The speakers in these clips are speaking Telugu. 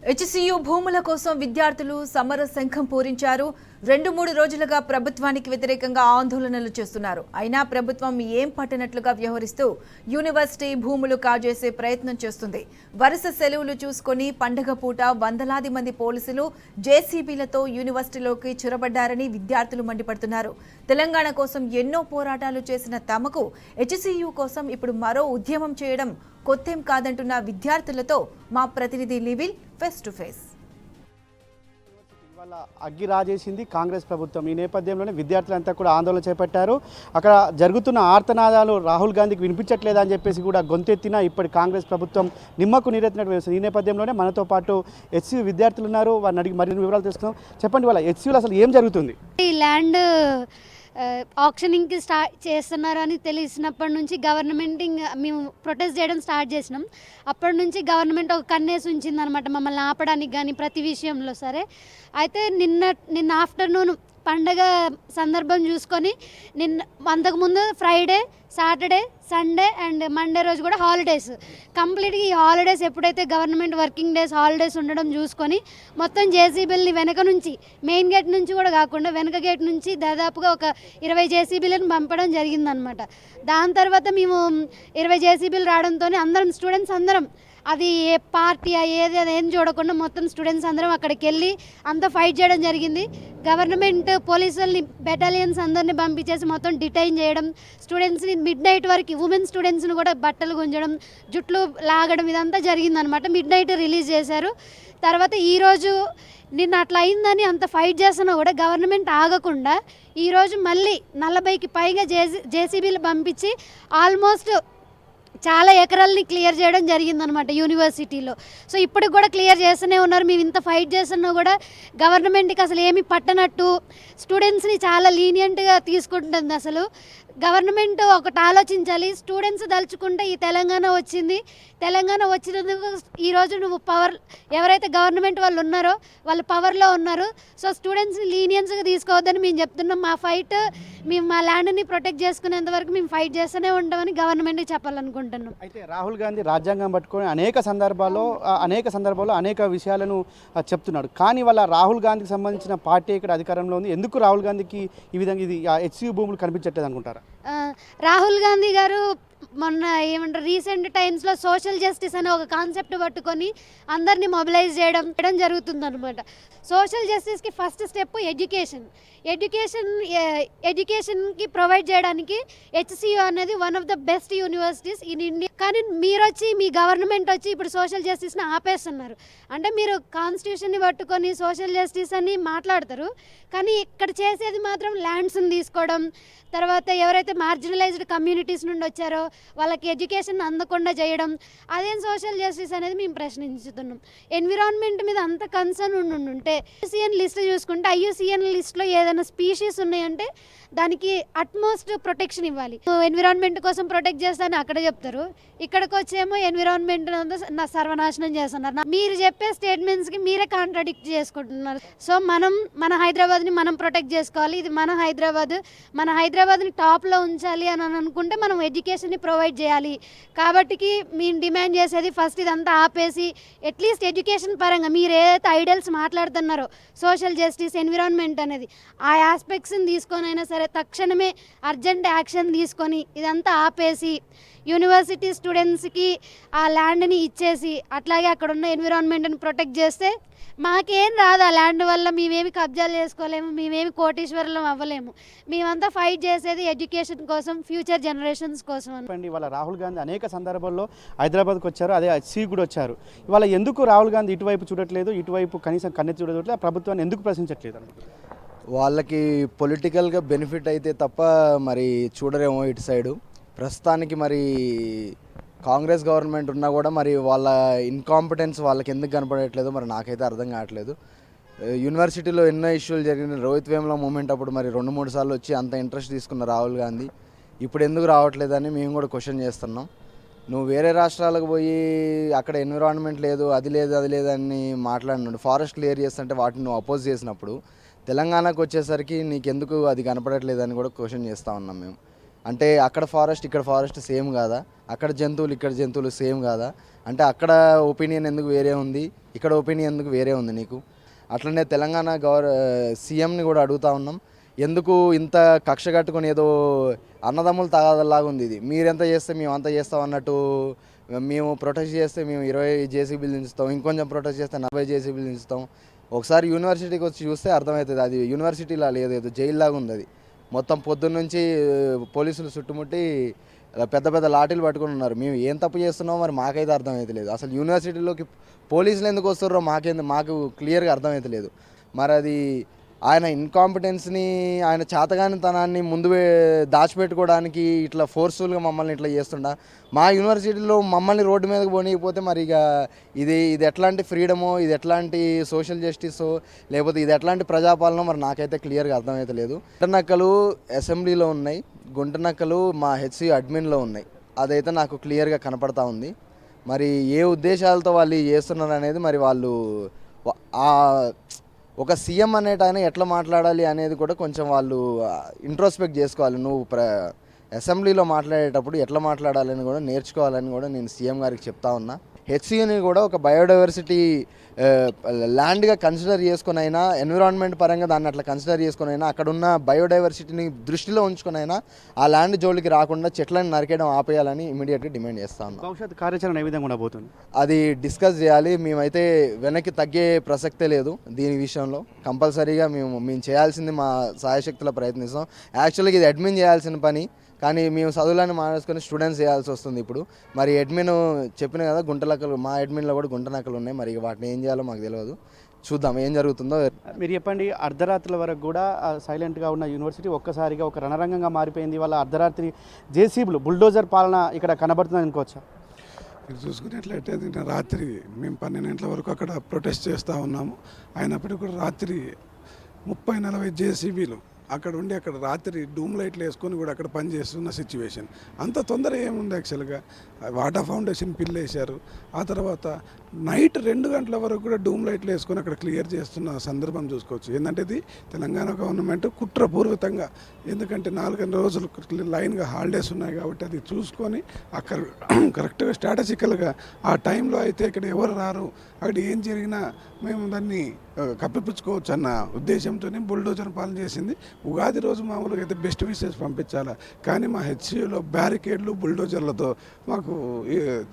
హెచ్సియు భూముల కోసం విద్యార్థులు సమర శంఖం పూరించారు. 2-3 రోజులుగా ప్రభుత్వానికి వ్యతిరేకంగా ఆందోళనలు చేస్తున్నారు. అయినా ప్రభుత్వం ఏం పట్టనట్లుగా వ్యవహరిస్తూ యూనివర్సిటీ భూములు కాజేసే ప్రయత్నం చేస్తుంది. వరుస సెలవులు చూసుకొని పండగ పూట వందలాది మంది పోలీసులు జేసీబీలతో యూనివర్సిటీలోకి చొరబడ్డారని విద్యార్థులు మండిపడుతున్నారు. తెలంగాణ కోసం ఎన్నో పోరాటాలు చేసిన తమకు హెచ్సియు కోసం ఇప్పుడు మరో ఉద్యమం చేయడం కొత్తేం కాదంటున్న విద్యార్థులతో మా ప్రతినిధి లివిల్ ఫేస్ టు ఫేస్. ఇవాళ అగ్గి రాజేసింది కాంగ్రెస్ ప్రభుత్వం. ఈ నేపథ్యంలోనే విద్యార్థులంతా కూడా ఆందోళన చేపట్టారు. అక్కడ జరుగుతున్న ఆర్తనాదాలు రాహుల్ గాంధీకి వినిపించట్లేదా అని చెప్పేసి కూడా గొంతెత్తిన ఇప్పటి కాంగ్రెస్ ప్రభుత్వం నిమ్మకు నీరెత్తినట్టు వేస్తుంది. ఈ నేపథ్యంలోనే మనతో పాటు హెచ్సియు విద్యార్థులు ఉన్నారు. వారిని అడిగి మరిన్ని వివరాలు తెలుసుకుందాం. చెప్పండి, వాళ్ళ హెచ్సియులో అసలు ఏం జరుగుతుంది? ఈ ల్యాండ్ ఆక్షనింగ్కి స్టార్ట్ చేస్తున్నారు అని తెలిసినప్పటి నుంచి గవర్నమెంట్ మేము ప్రొటెస్ట్ చేయడం స్టార్ట్ చేసినాం. అప్పటి నుంచి గవర్నమెంట్ ఒక కన్నేసి ఉంచిందనమాట మమ్మల్ని ఆపడానికి కానీ ప్రతి విషయంలో సరే. అయితే నిన్న ఆఫ్టర్నూన్ పండగ సందర్భం చూసుకొని అంతకుముందు Friday, Saturday, Sunday and Monday రోజు కూడా హాలిడేస్. కంప్లీట్గా ఈ హాలిడేస్ ఎప్పుడైతే గవర్నమెంట్ వర్కింగ్ డేస్ హాలిడేస్ ఉండడం చూసుకొని మొత్తం జేసీబీలని వెనక నుంచి మెయిన్ గేట్ నుంచి కూడా కాకుండా వెనక గేట్ నుంచి దాదాపుగా ఒక 20 జేసీబీలను పంపడం జరిగిందనమాట. దాని తర్వాత మేము 20 జేసీబీలు రావడంతో అందరం స్టూడెంట్స్ అందరం అది ఏ పార్టీ ఏది అదేం చూడకుండా మొత్తం స్టూడెంట్స్ అందరం అక్కడికి వెళ్ళి అంతా ఫైట్ చేయడం జరిగింది. గవర్నమెంట్ పోలీసుల్ని బెటాలియన్స్ అందరినీ పంపించేసి మొత్తం డిటైన్ చేయడం, స్టూడెంట్స్ని మిడ్ నైట్ వరకు ఉమెన్ స్టూడెంట్స్ని కూడా బట్టలు గుంజడం, జుట్లు లాగడం ఇదంతా జరిగిందనమాట. మిడ్ నైట్ రిలీజ్ చేశారు. తర్వాత ఈరోజు నిన్న అట్లా అయిందని అంత ఫైట్ చేస్తున్నా కూడా గవర్నమెంట్ ఆగకుండా ఈరోజు మళ్ళీ 40కి పైగా జేసీబీలు పంపించి ఆల్మోస్ట్ చాలా ఎకరాలని క్లియర్ చేయడం జరిగిందనమాట యూనివర్సిటీలో. సో ఇప్పటికి కూడా క్లియర్ చేస్తూనే ఉన్నారు. మేము ఇంత ఫైట్ చేస్తున్నా కూడా గవర్నమెంట్కి అసలు ఏమి పట్టనట్టు స్టూడెంట్స్ని చాలా లీనియంట్గా తీసుకుంటుంది. అసలు గవర్నమెంట్ ఒకటి ఆలోచించాలి. స్టూడెంట్స్ దలుచుకుంటే ఈ తెలంగాణ వచ్చింది. తెలంగాణ వచ్చినందుకు ఈరోజు నువ్వు పవర్ ఎవరైతే గవర్నమెంట్ వాళ్ళు ఉన్నారో వాళ్ళు పవర్లో ఉన్నారు. సో స్టూడెంట్స్ని లీనియన్స్గా తీసుకోవద్దని మేము చెప్తున్నాం. మా ఫైట్ మేము మా ల్యాండ్ని ప్రొటెక్ట్ చేసుకునేంత వరకు మేము ఫైట్ చేస్తూనే ఉంటామని గవర్నమెంట్కి చెప్పాలనుకుంటున్నాం. అయితే రాహుల్ గాంధీ రాజ్యాంగం పట్టుకొని అనేక సందర్భాల్లో అనేక విషయాలను చెప్తున్నాడు. కానీ వాళ్ళ రాహుల్ గాంధీకి సంబంధించిన పార్టీ ఇక్కడ అధికారంలో ఉంది. ఎందుకు రాహుల్ గాంధీకి ఈ విధంగా ఇది హెచ్సియు భూములు కనిపించట్లేదు అనుకుంటారా? రాహుల్ గాంధీ గారు మొన్న ఏమంటారు రీసెంట్ టైమ్స్లో సోషల్ జస్టిస్ అనే ఒక కాన్సెప్ట్ పట్టుకొని అందరినీ మొబిలైజ్ చేయడం జరుగుతుందన్నమాట. సోషల్ జస్టిస్కి ఫస్ట్ స్టెప్ ఎడ్యుకేషన్కి ప్రొవైడ్ చేయడానికి హెచ్సియు అనేది one of the best universities in India. కానీ మీరు వచ్చి మీ గవర్నమెంట్ వచ్చి ఇప్పుడు సోషల్ జస్టిస్ని ఆపేస్తున్నారు. అంటే మీరు కాన్స్టిట్యూషన్ని పట్టుకొని సోషల్ జస్టిస్ అని మాట్లాడతారు, కానీ ఇక్కడ చేసేది మాత్రం ల్యాండ్స్ని తీసుకోవడం, తర్వాత ఎవరైతే మార్జినలైజ్డ్ కమ్యూనిటీస్ నుండి వచ్చారో వాళ్ళకి ఎడ్యుకేషన్ అందకుండా చేయడం, అదేం సోషల్ జస్టిస్ అనేది మేము ప్రశ్నించుతున్నాం. ఎన్విరాన్మెంట్ మీద అంత కన్సర్న్ ఉంటే ఐయుసిఎన్ లిస్ట్ చూసుకుంటే ఐయుసిఎన్ లిస్ట్లో ఏదైనా స్పీషీస్ ఉన్నాయంటే దానికి అట్మోస్ట్ ప్రొటెక్షన్ ఇవ్వాలి. ఎన్విరాన్మెంట్ కోసం ప్రొటెక్ట్ చేస్తానని అక్కడ చెప్తారు, ఇక్కడికి వచ్చేమో ఎన్విరాన్మెంట్ అంతా సర్వనాశనం చేస్తున్నారు. మీరు చెప్పే స్టేట్మెంట్స్కి మీరే కాంట్రాడిక్ట్ చేసుకుంటున్నారు. సో మన హైదరాబాద్ని మనం ప్రొటెక్ట్ చేసుకోవాలి. ఇది మన హైదరాబాద్ని టాప్లో ఉంచాలి అని అనుకుంటే మనం ఎడ్యుకేషన్ని ప్రొవైడ్ చేయాలి. కాబట్టి మేము డిమాండ్ చేసేది ఫస్ట్ ఇదంతా ఆపేసి అట్లీస్ట్ ఎడ్యుకేషన్ పరంగా మీరు ఏదైతే ఐడియల్స్ మాట్లాడుతున్నారో సోషల్ జస్టిస్, ఎన్విరాన్మెంట్ అనేది ఆ ఆస్పెక్ట్స్ని తీసుకొని అయినా సరే తక్షణమే అర్జెంట్ యాక్షన్ తీసుకొని ఇదంతా ఆపేసి యూనివర్సిటీ స్టూడెంట్స్కి ఆ ల్యాండ్ని ఇచ్చేసి అట్లాగే అక్కడ ఉన్న ఎన్విరాన్మెంట్ని ప్రొటెక్ట్ చేస్తే మాకేం రాదు. ఆ ల్యాండ్ వల్ల మేమేమి కబ్జాలు చేసుకోలేము, మేమేమి కోటీశ్వరులం అవ్వలేము. మేమంతా ఫైట్ చేసేది ఎడ్యుకేషన్ కోసం, ఫ్యూచర్ జనరేషన్స్ కోసం. చెప్పండి, ఇవాళ రాహుల్ గాంధీ అనేక సందర్భాల్లో హైదరాబాద్కి వచ్చారు, అదే హెచ్సియు కూడా వచ్చారు. ఇవాళ ఎందుకు రాహుల్ గాంధీ ఇటువైపు చూడట్లేదు, ఇటువైపు కనీసం కన్నెత్తి చూడట్లేదు, ఆ ప్రభుత్వాన్ని ఎందుకు ప్రశ్నించట్లేదు? వాళ్ళకి పొలిటికల్గా బెనిఫిట్ అయితే తప్ప మరి చూడరేమో ఇటు సైడు. ప్రస్తుతానికి మరి కాంగ్రెస్ గవర్నమెంట్ ఉన్నా కూడా మరి వాళ్ళ ఇన్కాంపిటెన్స్ వాళ్ళకి ఎందుకు కనపడట్లేదు మరి నాకైతే అర్థం కావట్లేదు. యూనివర్సిటీలో ఎన్నో ఇష్యూలు జరిగిన రోహిత్ వేముల మూమెంట్ అప్పుడు మరి 2-3 సార్లు వచ్చి అంత ఇంట్రెస్ట్ తీసుకున్న రాహుల్ గాంధీ ఇప్పుడు ఎందుకు రావట్లేదని మేము కూడా క్వశ్చన్ చేస్తున్నాం. నువ్వు వేరే రాష్ట్రాలకు పోయి అక్కడ ఎన్విరాన్మెంట్ లేదు, అది లేదని మాట్లాడినాడు. ఫారెస్ట్ క్లియర్ చేస్తుంటే వాటిని నువ్వు అపోజ్ చేసినప్పుడు తెలంగాణకు వచ్చేసరికి నీకెందుకు అది కనపడట్లేదని కూడా క్వశ్చన్ చేస్తూ ఉన్నాం మేము. అంటే అక్కడ ఫారెస్ట్ ఇక్కడ ఫారెస్ట్ సేమ్ కాదా, అక్కడ జంతువులు ఇక్కడ జంతువులు సేమ్ కాదా, అంటే అక్కడ ఒపీనియన్ ఎందుకు వేరే ఉంది, ఇక్కడ ఒపీనియన్ ఎందుకు వేరే ఉంది నీకు? అట్లనే తెలంగాణ సీఎంని కూడా అడుగుతా ఉన్నాం, ఎందుకు ఇంత కక్ష కట్టుకొని ఏదో అన్నదమ్ములు తగాదలాగా ఉంది ఇది. మీరెంత చేస్తే మేము అంత చేస్తాం అన్నట్టు, మేము ప్రొటెస్ట్ చేస్తే మేము 20 జేసీబీలు దించుతాం, ఇంకొంచెం ప్రొటెస్ట్ చేస్తే 40 జేసీబీలు దించుతాం. ఒకసారి యూనివర్సిటీకి వచ్చి చూస్తే అర్థమవుతుంది, అది యూనివర్సిటీలా లేదు, ఏదో జైల్లాగా ఉంది అది. మొత్తం పొద్దున్న నుంచి పోలీసులు చుట్టుముట్టి పెద్ద పెద్ద లాఠీలు పట్టుకుని ఉన్నారు. మేము ఏం తప్పు చేస్తున్నామో మరి మాకైతే అర్థమవుతలేదు. అసలు యూనివర్సిటీలోకి పోలీసులు ఎందుకు వస్తారో మాకు క్లియర్గా అర్థమవుతలేదు. మరి అది ఆయన ఇన్కాంపిటెన్స్ని, ఆయన చేతగానితనాన్ని ముందు దాచిపెట్టుకోవడానికి ఇట్లా ఫోర్స్ఫుల్గా మమ్మల్ని ఇట్లా చేస్తుండా. మా యూనివర్సిటీలో మమ్మల్ని రోడ్డు మీదకి పోనీకపోతే మరి ఇక ఇది ఎట్లాంటి ఫ్రీడమో, ఇది ఎట్లాంటి సోషల్ జస్టిసో, లేకపోతే ఇది ఎట్లాంటి ప్రజాపాలనో మరి నాకైతే క్లియర్గా అర్థమవుతలేదు. గుంటనక్కలు అసెంబ్లీలో ఉన్నాయి, గుంటనక్కలు మా హెచ్సి అడ్మిన్లో ఉన్నాయి, అదైతే నాకు క్లియర్గా కనపడతా ఉంది. మరి ఏ ఉద్దేశాలతో వాళ్ళు చేస్తున్నారు అనేది మరి వాళ్ళు ఒక సీఎం అనేట ఆయన ఎట్లా మాట్లాడాలి అనేది కూడా కొంచెం వాళ్ళు ఇంట్రోస్పెక్ట్ చేసుకోవాలి. నువ్వు అసెంబ్లీలో మాట్లాడేటప్పుడు ఎట్లా మాట్లాడాలని కూడా నేర్చుకోవాలని కూడా నేను సీఎం గారికి చెప్తా ఉన్నా. హెచ్సియుని కూడా ఒక బయోడైవర్సిటీ ల్యాండ్గా కన్సిడర్ చేసుకుని అయినా, ఎన్విరాన్మెంట్ పరంగా దాన్ని అట్లా కన్సిడర్ చేసుకుని అయినా, అక్కడ ఉన్న బయోడైవర్సిటీని దృష్టిలో ఉంచుకొని అయినా ఆ ల్యాండ్ జోలికి రాకుండా చెట్లను నరికేయడం ఆపేయాలని ఇమీడియట్గా డిమాండ్ చేస్తా ఉన్నాం. భవిష్యత్ కార్యాచరణ ఏ విధంగా ఉండబోతుంది అది డిస్కస్ చేయాలి. మేమైతే వెనక్కి తగ్గే ప్రసక్తే లేదు దీని విషయంలో. కంపల్సరీగా మేము చేయాల్సింది మా సాయశక్తుల ప్రయత్నిస్తాం. యాక్చువల్గా ఇది అడ్మిన్ చేయాల్సిన పని, కానీ మేము చదువులను మానేసుకొని స్టూడెంట్స్ చేయాల్సి వస్తుంది ఇప్పుడు. మరి అడ్మిన్ చెప్పిన కదా గుంటనక్కలు, మా అడ్మిన్లో కూడా గుంటనక్కలు ఉన్నాయి. మరి వాటిని ఏం చేయాలో మాకు తెలియదు, చూద్దాం ఏం జరుగుతుందో. మీరు చెప్పండి, అర్ధరాత్రుల వరకు కూడా సైలెంట్గా ఉన్న యూనివర్సిటీ ఒక్కసారిగా ఒక రణరంగంగా మారిపోయింది. వాళ్ళ అర్ధరాత్రి జేసీబీలు, బుల్డోజర్ పాలన ఇక్కడ కనబడుతుంది అనుకోవచ్చా? మీరు చూసుకున్నట్లయితే నిన్న రాత్రి మేము 12 గంటల వరకు అక్కడ ప్రొటెస్ట్ చేస్తూ ఉన్నాము. అయినప్పటికీ కూడా రాత్రి 30-40 జేసీబీలు అక్కడ ఉండి అక్కడ రాత్రి డూమ్ లైట్లు వేసుకొని కూడా అక్కడ పనిచేస్తున్న సిచ్యువేషన్. అంత తొందర ఏముంది యాక్చువల్గా. వాటర్ ఫౌండేషన్ పిల్ వేశారు, ఆ తర్వాత నైట్ 2 గంటల వరకు కూడా డూమ్ లైట్లు వేసుకొని అక్కడ క్లియర్ చేస్తున్న సందర్భం చూసుకోవచ్చు. ఏంటంటే ఇది తెలంగాణ గవర్నమెంట్ కుట్రపూర్వకంగా, ఎందుకంటే 4 రోజులు లైన్గా హాలిడేస్ ఉన్నాయి కాబట్టి అది చూసుకొని అక్కడ కరెక్ట్గా స్ట్రాటజికల్గా ఆ టైంలో అయితే ఇక్కడ ఎవరు రారు, అక్కడ ఏం జరిగినా మేము దాన్ని కప్పిపుచ్చుకోవచ్చు అన్న ఉద్దేశంతోనే బుల్డోజర్ పాలన చేసింది. ఉగాది రోజు మామూలుగా అయితే బెస్ట్ విషెస్ పంపించాలా, కానీ మా హెచ్సియూలో బ్యారికేడ్లు బుల్డోజర్లతో మాకు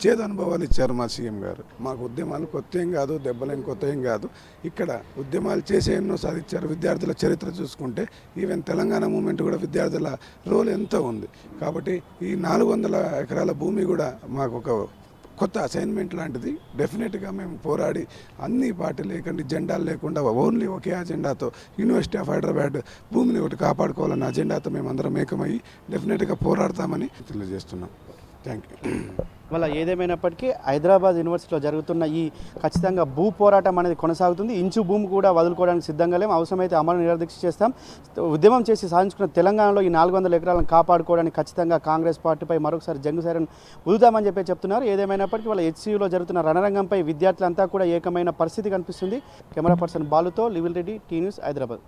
చేదు అనుభవాలు ఇచ్చారు మా సీఎం గారు. మాకు ఉద్యమాలు కొత్త ఏం కాదు, దెబ్బలేం కొత్త ఏం కాదు. ఇక్కడ ఉద్యమాలు చేసే ఎన్నో సాధించారు. విద్యార్థుల చరిత్ర చూసుకుంటే ఈవెన్ తెలంగాణ మూమెంట్ కూడా విద్యార్థుల రోల్ ఎంతో ఉంది. కాబట్టి ఈ 400 ఎకరాల భూమి కూడా మాకు ఒక కొత్త అసైన్మెంట్ లాంటిది. డెఫినెట్గా మేము పోరాడి అన్ని పార్టీలు లేకుండా, జెండాలు లేకుండా ఓన్లీ ఒకే అజెండాతో యూనివర్సిటీ ఆఫ్ హైదరాబాద్ భూమిని ఒకటి కాపాడుకోవాలన్న అజెండాతో మేము అందరం ఏకమయ్యి డెఫినెట్గా పోరాడతామని తెలియజేస్తున్నాం. Thank you. వాళ్ళ ఏదేమైనప్పటికీ హైదరాబాద్ యూనివర్సిటీలో జరుగుతున్న ఈ ఖచ్చితంగా భూ పోరాటం అనేది కొనసాగుతుంది. ఇంచు భూమి కూడా వదులుకోవడానికి సిద్ధంగా లేము. అవసరమైతే అమలు నిరదీక్ష చేస్తాం. ఉద్యమం చేసి సాధించుకున్న తెలంగాణలో ఈ 400 ఎకరాలను కాపాడుకోవడానికి ఖచ్చితంగా కాంగ్రెస్ పార్టీపై మరొకసారి జంగు సైరన్ ఊదుదామని చెప్తున్నారు. ఏదేమైనప్పటికీ వాళ్ళ హెచ్సియూలో జరుగుతున్న రణరంగంపై విద్యార్థులంతా కూడా ఏకమైన పరిస్థితి కనిపిస్తుంది. కెమెరా పర్సన్ బాలుతో లివిల్ రెడ్డి, టీ న్యూస్, హైదరాబాద్.